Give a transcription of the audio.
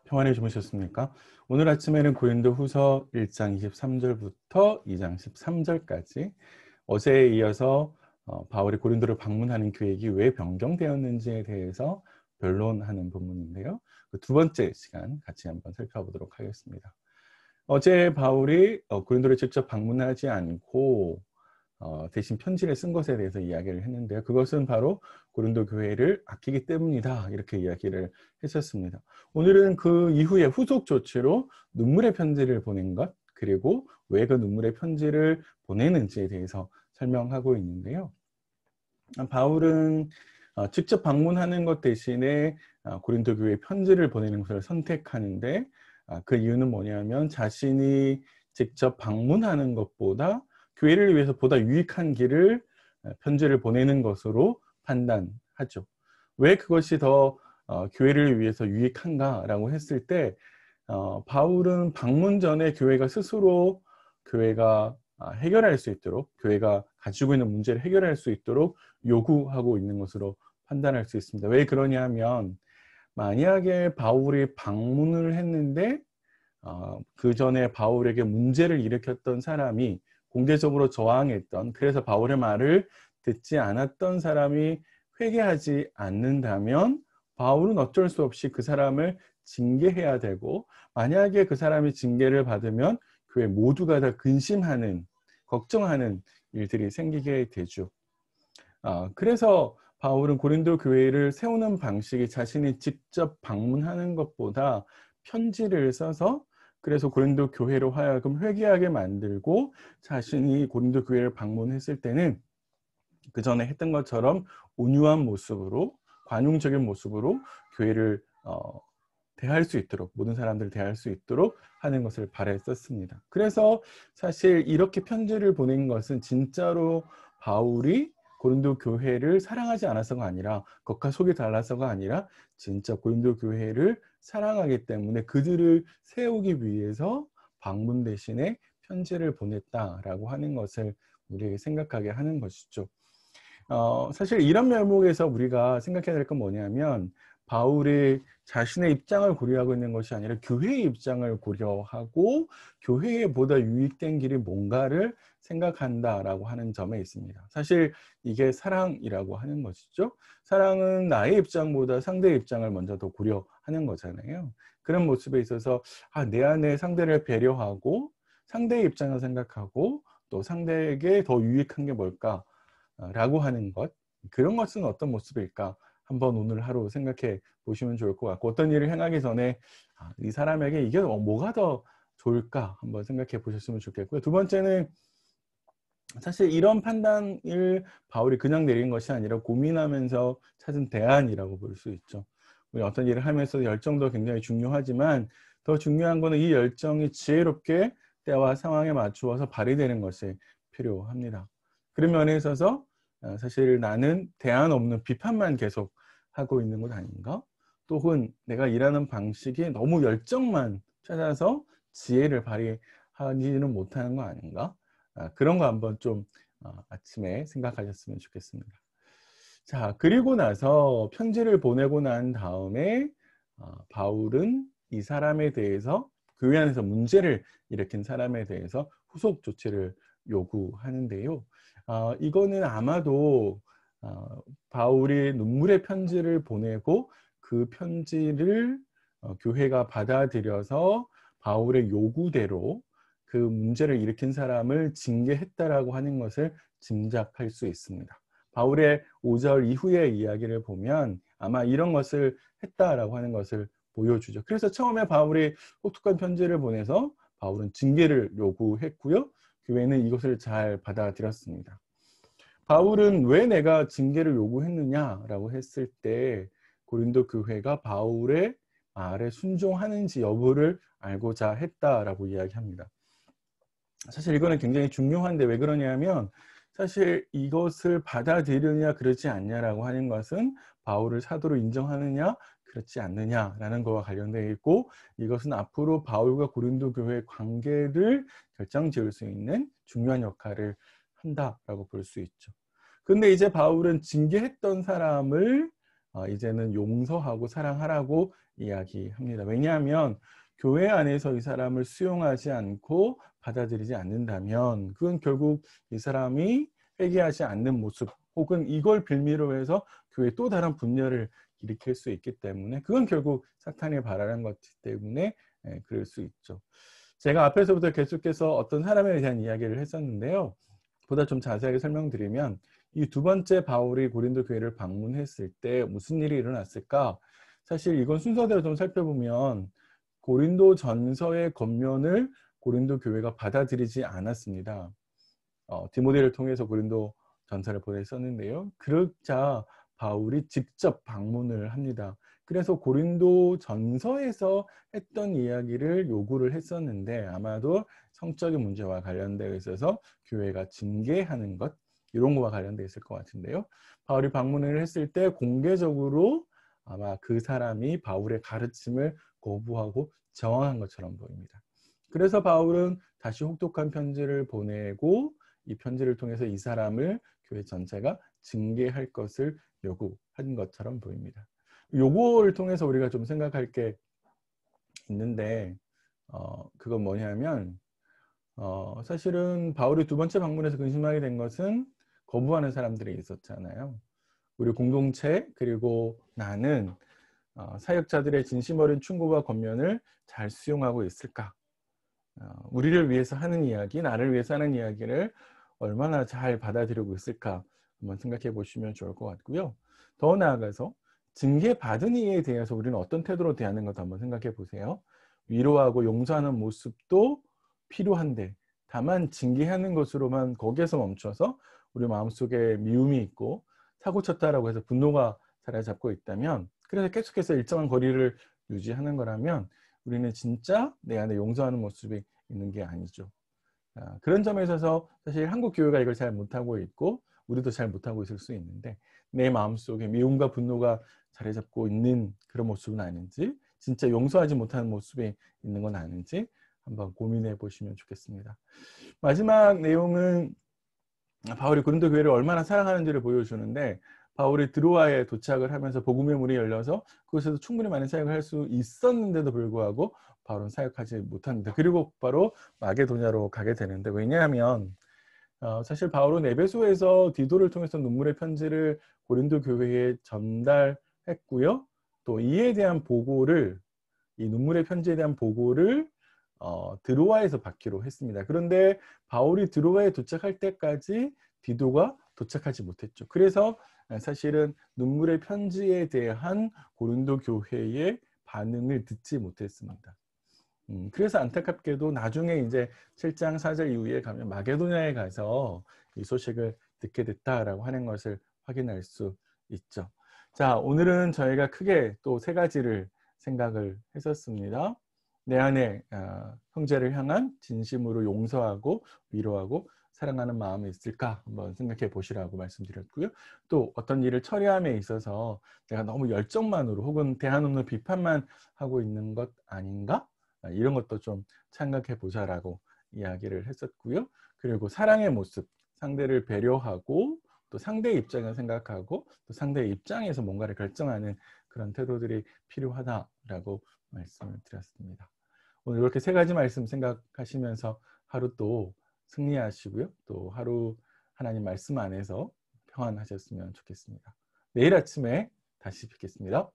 평안히 주무셨습니까? 오늘 아침에는 고린도후서 1장 23절부터 2장 13절까지 어제에 이어서 바울이 고린도를 방문하는 계획이 왜 변경되었는지에 대해서 변론하는 부분인데요. 그 두 번째 시간 같이 한번 살펴보도록 하겠습니다. 어제 바울이 고린도를 직접 방문하지 않고 대신 편지를 쓴 것에 대해서 이야기를 했는데요. 그것은 바로 고린도 교회를 아끼기 때문이다, 이렇게 이야기를 했었습니다. 오늘은 그 이후에 후속 조치로 눈물의 편지를 보낸 것, 그리고 왜 그 눈물의 편지를 보내는지에 대해서 설명하고 있는데요. 바울은 직접 방문하는 것 대신에 고린도 교회에 편지를 보내는 것을 선택하는데, 그 이유는 뭐냐면 자신이 직접 방문하는 것보다 교회를 위해서 보다 유익한 길을 편지를 보내는 것으로 판단하죠. 왜 그것이 더 교회를 위해서 유익한가라고 했을 때, 바울은 방문 전에 교회가 스스로 교회가 해결할 수 있도록, 교회가 가지고 있는 문제를 해결할 수 있도록 요구하고 있는 것으로 판단할 수 있습니다. 왜 그러냐면, 만약에 바울이 방문을 했는데 그 전에 바울에게 문제를 일으켰던 사람이 공개적으로 저항했던, 그래서 바울의 말을 듣지 않았던 사람이 회개하지 않는다면 바울은 어쩔 수 없이 그 사람을 징계해야 되고, 만약에 그 사람이 징계를 받으면 교회 모두가 다 근심하는, 걱정하는 일들이 생기게 되죠. 그래서 바울은 고린도 교회를 세우는 방식이 자신이 직접 방문하는 것보다 편지를 써서, 그래서 고린도 교회로 하여금 회개하게 만들고, 자신이 고린도 교회를 방문했을 때는 그 전에 했던 것처럼 온유한 모습으로, 관용적인 모습으로 교회를 대할 수 있도록, 모든 사람들을 대할 수 있도록 하는 것을 바랬었습니다. 그래서 사실 이렇게 편지를 보낸 것은 진짜로 바울이 고린도 교회를 사랑하지 않아서가 아니라, 겉과 속이 달라서가 아니라 진짜 고린도 교회를 사랑하기 때문에 그들을 세우기 위해서 방문 대신에 편지를 보냈다라고 하는 것을 우리에게 생각하게 하는 것이죠. 사실 이런 면목에서 우리가 생각해야 될 건 뭐냐면, 바울이 자신의 입장을 고려하고 있는 것이 아니라 교회의 입장을 고려하고 교회에 보다 유익된 길이 뭔가를 생각한다라고 하는 점에 있습니다. 사실 이게 사랑이라고 하는 것이죠. 사랑은 나의 입장보다 상대의 입장을 먼저 더 고려하는 거잖아요. 그런 모습에 있어서 내 안에 상대를 배려하고 상대의 입장을 생각하고 또 상대에게 더 유익한 게 뭘까? 라고 하는 것, 그런 것은 어떤 모습일까 한번 오늘 하루 생각해 보시면 좋을 것 같고, 어떤 일을 행하기 전에 이 사람에게 이게 뭐가 더 좋을까 한번 생각해 보셨으면 좋겠고요. 두 번째는, 사실 이런 판단을 바울이 그냥 내린 것이 아니라 고민하면서 찾은 대안이라고 볼 수 있죠. 우리 어떤 일을 하면서 열정도 굉장히 중요하지만, 더 중요한 것은 이 열정이 지혜롭게 때와 상황에 맞추어서 발휘되는 것이 필요합니다. 그런 면에 있어서 사실 나는 대안 없는 비판만 계속 하고 있는 것 아닌가? 또는 내가 일하는 방식이 너무 열정만 찾아서 지혜를 발휘하지는 못하는 거 아닌가? 그런 거 한번 좀 아침에 생각하셨으면 좋겠습니다. 자, 그리고 나서 편지를 보내고 난 다음에 바울은 이 사람에 대해서, 교회 안에서 문제를 일으킨 사람에 대해서 후속 조치를 요구하는데요. 이거는 아마도 바울이 눈물의 편지를 보내고 그 편지를 교회가 받아들여서 바울의 요구대로 그 문제를 일으킨 사람을 징계했다라고 하는 것을 짐작할 수 있습니다. 바울의 5절 이후의 이야기를 보면 아마 이런 것을 했다라고 하는 것을 보여주죠. 그래서 처음에 바울이 혹독한 편지를 보내서 바울은 징계를 요구했고요. 교회는 이것을 잘 받아들였습니다. 바울은 왜 내가 징계를 요구했느냐라고 했을 때, 고린도 교회가 바울의 말에 순종하는지 여부를 알고자 했다라고 이야기합니다. 사실 이거는 굉장히 중요한데, 왜 그러냐면 사실 이것을 받아들이느냐 그렇지 않냐라고 하는 것은 바울을 사도로 인정하느냐 그렇지 않느냐라는 것과 관련되어 있고, 이것은 앞으로 바울과 고린도 교회의 관계를 결정지을 수 있는 중요한 역할을 한다라고 볼 수 있죠. 근데 이제 바울은 징계했던 사람을 이제는 용서하고 사랑하라고 이야기합니다. 왜냐하면 교회 안에서 이 사람을 수용하지 않고 받아들이지 않는다면 그건 결국 이 사람이 회개하지 않는 모습 혹은 이걸 빌미로 해서 교회에 또 다른 분열을 일으킬 수 있기 때문에 그건 결국 사탄이 바라는 것이기 때문에 그럴 수 있죠. 제가 앞에서부터 계속해서 어떤 사람에 대한 이야기를 했었는데요. 보다 좀 자세하게 설명드리면 이 두 번째 바울이 고린도 교회를 방문했을 때 무슨 일이 일어났을까? 사실 이건 순서대로 좀 살펴보면 고린도 전서의 겉면을 고린도 교회가 받아들이지 않았습니다. 디모데를 통해서 고린도 전서를 보냈었는데요. 그러자 바울이 직접 방문을 합니다. 그래서 고린도 전서에서 했던 이야기를 요구를 했었는데 아마도 성적인 문제와 관련되어 있어서 교회가 징계하는 것 이런 거와 관련되어 있을 것 같은데요. 바울이 방문을 했을 때 공개적으로 아마 그 사람이 바울의 가르침을 거부하고 저항한 것처럼 보입니다. 그래서 바울은 다시 혹독한 편지를 보내고 이 편지를 통해서 이 사람을 교회 전체가 징계할 것을 요구한 것처럼 보입니다. 요거를 통해서 우리가 좀 생각할 게 있는데 그건 뭐냐면 사실은 바울이 두 번째 방문에서 근심하게 된 것은 거부하는 사람들이 있었잖아요. 우리 공동체 그리고 나는 사역자들의 진심 어린 충고와 권면을 잘 수용하고 있을까? 우리를 위해서 하는 이야기, 나를 위해서 하는 이야기를 얼마나 잘 받아들이고 있을까 한번 생각해 보시면 좋을 것 같고요. 더 나아가서 징계받은 이에 대해서 우리는 어떤 태도로 대하는 것도 한번 생각해 보세요. 위로하고 용서하는 모습도 필요한데 다만 징계하는 것으로만 거기에서 멈춰서 우리 마음속에 미움이 있고 사고쳤다라고 해서 분노가 사로잡고 있다면 그래서 계속해서 일정한 거리를 유지하는 거라면 우리는 진짜 내 안에 용서하는 모습이 있는 게 아니죠. 그런 점에 있어서 사실 한국 교회가 이걸 잘 못하고 있고 우리도 잘 못하고 있을 수 있는데 내 마음속에 미움과 분노가 자리 잡고 있는 그런 모습은 아닌지 진짜 용서하지 못하는 모습이 있는 건 아닌지 한번 고민해 보시면 좋겠습니다. 마지막 내용은 바울이 고린도 교회를 얼마나 사랑하는지를 보여주는데 바울이 드로아에 도착을 하면서 복음의 문이 열려서 그곳에서 충분히 많은 사역을 할 수 있었는데도 불구하고 바울은 사역하지 못합니다. 그리고 바로 마게도냐로 가게 되는데 왜냐하면 사실 바울은 에베소에서 디도를 통해서 눈물의 편지를 고린도 교회에 전달했고요. 또 이에 대한 보고를 이 눈물의 편지에 대한 보고를 드로아에서 받기로 했습니다. 그런데 바울이 드로아에 도착할 때까지 디도가 도착하지 못했죠. 그래서 사실은 눈물의 편지에 대한 고린도 교회의 반응을 듣지 못했습니다. 그래서 안타깝게도 나중에 이제 7장 4절 이후에 가면 마게도냐에 가서 이 소식을 듣게 됐다라고 하는 것을 확인할 수 있죠. 자, 오늘은 저희가 크게 또 세 가지를 생각을 했었습니다. 내 안에 형제를 향한 진심으로 용서하고 위로하고 사랑하는 마음이 있을까 한번 생각해 보시라고 말씀드렸고요. 또 어떤 일을 처리함에 있어서 내가 너무 열정만으로 혹은 대안 없는 비판만 하고 있는 것 아닌가? 이런 것도 좀 생각해 보자라고 이야기를 했었고요. 그리고 사랑의 모습, 상대를 배려하고 또 상대의 입장을 생각하고 또 상대의 입장에서 뭔가를 결정하는 그런 태도들이 필요하다라고 말씀을 드렸습니다. 오늘 이렇게 세 가지 말씀 생각하시면서 하루 또 승리하시고요. 또 하루 하나님 말씀 안에서 평안하셨으면 좋겠습니다. 내일 아침에 다시 뵙겠습니다.